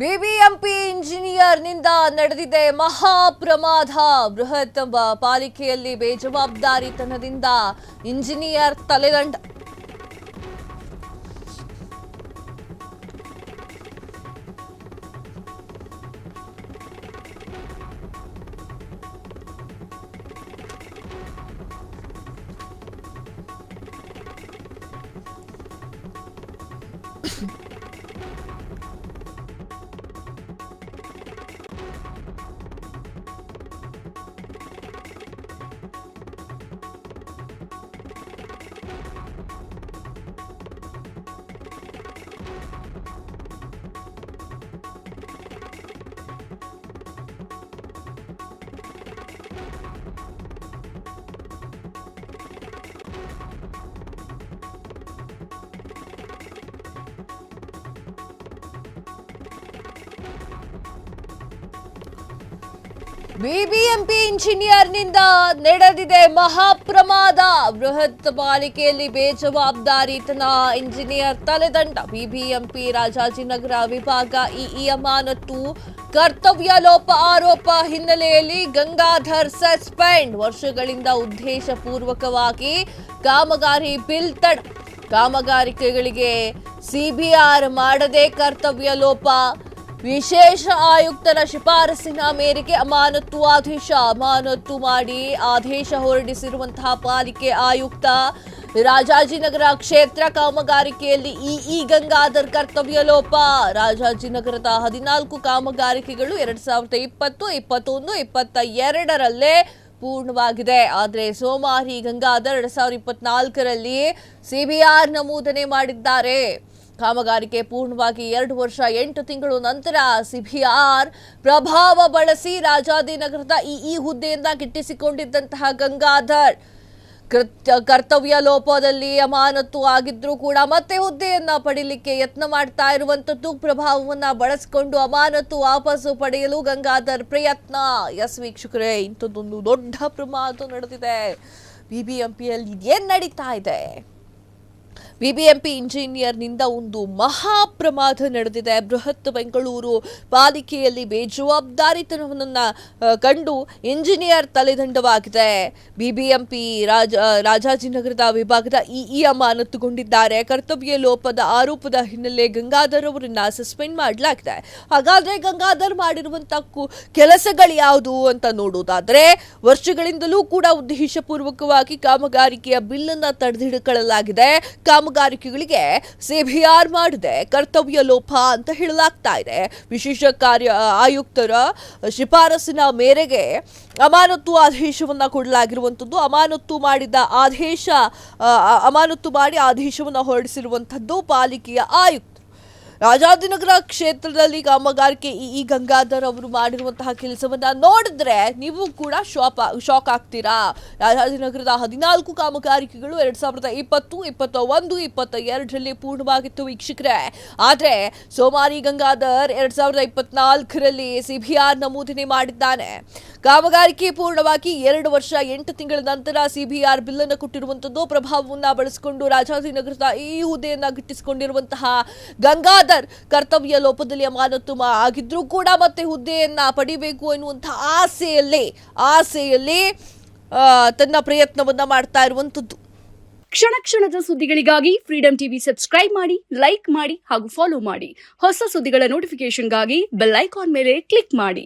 BBMP ಇಂಜಿನಿಯರ್ನಿಂದ ನಡೆದಿದೆ ಮಹಾಪ್ರಮಾದ. ಬೃಹತ್ ಪಾಲಿಕೆಯಲ್ಲಿ ಬೇಜವಾಬ್ದಾರಿತನದಿಂದ ಇಂಜಿನಿಯರ್ ತಲೆದಂಡ. ಬಿಬಿಎಂಪಿ ಇಂಜಿನಿಯರ್ನಿಂದ ನಡೆದಿದೆ ಮಹಾಪ್ರಮಾದ. ಬೃಹತ್ ಪಾಲಿಕೆಯಲ್ಲಿ ಬೇಜವಾಬ್ದಾರಿತನ ಇಂಜಿನಿಯರ್ ತಲೆದಂಡ. ಬಿಬಿಎಂಪಿ ರಾಜಾಜಿನಗರ ವಿಭಾಗ ಇಇ ಅಮಾನತು ಕರ್ತವ್ಯ ಲೋಪ ಆರೋಪ ಹಿನ್ನೆಲೆಯಲ್ಲಿ ಗಂಗಾಧರ್ ಸಸ್ಪೆಂಡ್. ವರ್ಷಗಳಿಂದ ಉದ್ದೇಶಪೂರ್ವಕವಾಗಿ ಕಾಮಗಾರಿ ಬಿಲ್ ತಡ. ಕಾಮಗಾರಿಕೆಗಳಿಗೆ ಸಿಬಿಆರ್ ಮಾಡದೆ ಕರ್ತವ್ಯ ಲೋಪ. ವಿಶೇಷ ಆಯುಕ್ತರ ಶಿಫಾರಸಿನ ಮೇರೆಗೆ ಅಮಾನತು ಮಾಡಿ ಆದೇಶ ಹೊರಡಿಸಿರುವಂತಹ ಪಾಲಿಕೆ ಆಯುಕ್ತ. ರಾಜಾಜಿನಗರ ಕ್ಷೇತ್ರ ಕಾಮಗಾರಿಕೆಯಲ್ಲಿ ಇಇ ಗಂಗಾಧರ್ ಕರ್ತವ್ಯ ಲೋಪ. ರಾಜಾಜಿನಗರದ 14 ಕಾಮಗಾರಿಕೆಗಳು 2020, 21, 22ರಲ್ಲೇ ಪೂರ್ಣವಾಗಿದೆ. ಆದರೆ ಸೋಮಾರಿ ಗಂಗಾಧರ್ 2024ರಲ್ಲಿ ಸಿಬಿಆರ್ ನಮೂದನೆ ಮಾಡಿದ್ದಾರೆ. ಕಾಮಗಾರಿಕೆ ಪೂರ್ಣವಾಗಿ 2 ವರ್ಷ 8 ತಿಂಗಳು ನಂತರ ಸಿಬಿಆರ್ ಪ್ರಭಾವ ಬಳಸಿ ರಾಜಾಜಿನಗರದ ಇಇ ಹುದ್ದೆಯಿಂದ ಗಿಟ್ಟಿಸಿಕೊಂಡಿದ್ದಂತಹ ಗಂಗಾಧರ್ ಕರ್ತವ್ಯ ಲೋಪದಲ್ಲಿ ಅಮಾನತು ಆಗಿದ್ರೂ ಕೂಡ ಮತ್ತೆ ಹುದ್ದೆಯನ್ನ ಪಡೆಯಲಿಕ್ಕೆ ಯತ್ನ ಮಾಡ್ತಾ ಇರುವಂತದ್ದು. ಪ್ರಭಾವವನ್ನ ಬಳಸಿಕೊಂಡು ಅಮಾನತು ವಾಪಸ್ಸು ಪಡೆಯಲು ಗಂಗಾಧರ್ ಪ್ರಯತ್ನ. ಎಸ್ ವೀಕ್ಷಕರೇ, ಇಂಥದ್ದೊಂದು ದೊಡ್ಡ ಪ್ರಮಾದ ನಡೆದಿದೆ. ಬಿಬಿಎಂಪಿಯಲ್ಲಿ ಏನ್ ನಡೀತಾ ಇದೆ? ಬಿಬಿಎಂಪಿ ಇಂಜಿನಿಯರ್ನಿಂದ ಒಂದು ಮಹಾಪ್ರಮಾದ ನಡೆದಿದೆ. ಬೃಹತ್ ಬೆಂಗಳೂರು ಪಾಲಿಕೆಯಲ್ಲಿ ಬೇಜವಾಬ್ದಾರಿತನವನ್ನು ಕಂಡು ಇಂಜಿನಿಯರ್ ತಲೆದಂಡವಾಗಿದೆ. ಬಿಬಿಎಂಪಿ ರಾಜಾಜಿನಗರದ ವಿಭಾಗದ ಇಇ ಅಮಾನತುಗೊಂಡಿದ್ದಾರೆ. ಕರ್ತವ್ಯ ಲೋಪದ ಆರೋಪದ ಹಿನ್ನೆಲೆ ಗಂಗಾಧರ್ ಅವರನ್ನ ಸಸ್ಪೆಂಡ್ ಮಾಡಲಾಗಿದೆ. ಹಾಗಾದ್ರೆ ಗಂಗಾಧರ್ ಮಾಡಿರುವಂತಹ ಕೆಲಸಗಳು ಯಾವುದು ಅಂತ ನೋಡೋದಾದ್ರೆ, ವರ್ಷಗಳಿಂದಲೂ ಕೂಡ ಉದ್ದೇಶಪೂರ್ವಕವಾಗಿ ಕಾಮಗಾರಿಕೆಯ ಬಿಲ್ ಅನ್ನ ತಡೆದಿಟ್ಟುಕೊಳ್ಳಲಾಗಿದೆ. ಕಾಮಗಾರಿಕೆಗಳಿಗೆ ಸಿಬಿಆರ್ ಮಾಡಿದೆ ಕರ್ತವ್ಯ ಲೋಪ ಅಂತ ಹೇಳಲಾಗ್ತಾ ಇದೆ. ವಿಶೇಷ ಆಯುಕ್ತರ ಶಿಫಾರಸಿನ ಮೇರೆಗೆ ಅಮಾನತು ಆದೇಶವನ್ನ ಕೊಡಲಾಗಿರುವಂತದ್ದು. ಅಮಾನತು ಮಾಡಿ ಆದೇಶವನ್ನ ಹೊರಡಿಸಿರುವಂತದ್ದು ಪಾಲಿಕೆಯ ಆಯುಕ್ತ. ರಾಜಾಜಿನಗರ ಕ್ಷೇತ್ರದಲ್ಲಿ ಕಾಮಗಾರಿಕೆ ಇಇ ಗಂಗಾಧರ್ ಅವರು ಮಾಡಿರುವಂತಹ ಕೆಲಸವನ್ನ ನೋಡಿದ್ರೆ ನೀವು ಕೂಡ ಶಾಕ್ ಆಗ್ತೀರಾ. ರಾಜಾಜಿನಗರದ 14 ಕಾಮಗಾರಿಕೆಗಳು 2020, 21, 22ರಲ್ಲಿ ಪೂರ್ಣವಾಗಿತ್ತು ವೀಕ್ಷಕರೇ. ಆದ್ರೆ ಸೋಮಾರಿ ಗಂಗಾಧರ್ 2024ರಲ್ಲಿ ಸಿಬಿಆರ್ ನಮೂದನೆ ಮಾಡಿದ್ದಾನೆ. ಕಾಮಗಾರಿಕೆ ಪೂರ್ಣವಾಗಿ 2 ವರ್ಷ 8 ತಿಂಗಳ ನಂತರ ಸಿಬಿಆರ್ ಬಿಲ್ ಅನ್ನು ಕೊಟ್ಟಿರುವಂತದ್ದು. ಪ್ರಭಾವವನ್ನ ಬಳಸಿಕೊಂಡು ರಾಜಾಜಿನಗರದ ಈ ಹುದ್ದೆಯನ್ನ ಗಿಟ್ಟಿಸಿಕೊಂಡಿರುವಂತಹ ಗಂಗಾಧರ್ ಕರ್ತವ್ಯ ಲೋಪದಲ್ಲಿ ಅಮಾನತು ಆಗಿದ್ರೂ ಕೂಡ ಮತ್ತೆ ಹುದ್ದೆಯನ್ನ ಪಡಿಬೇಕು ಎನ್ನುವಂತಹ ಆಸೆಯಲ್ಲಿ ತನ್ನ ಪ್ರಯತ್ನವನ್ನ ಮಾಡ್ತಾ ಇರುವಂತದ್ದು. ಕ್ಷಣ ಕ್ಷಣದ ಸುದ್ದಿಗಳಿಗಾಗಿ ಫ್ರೀಡಂ ಟಿವಿ ಸಬ್ಸ್ಕ್ರೈಬ್ ಮಾಡಿ, ಲೈಕ್ ಮಾಡಿ ಹಾಗೂ ಫಾಲೋ ಮಾಡಿ. ಹೊಸ ಸುದ್ದಿಗಳ ನೋಟಿಫಿಕೇಶನ್ಗಾಗಿ ಬೆಲ್ ಐಕಾನ್ ಮೇಲೆ ಕ್ಲಿಕ್ ಮಾಡಿ.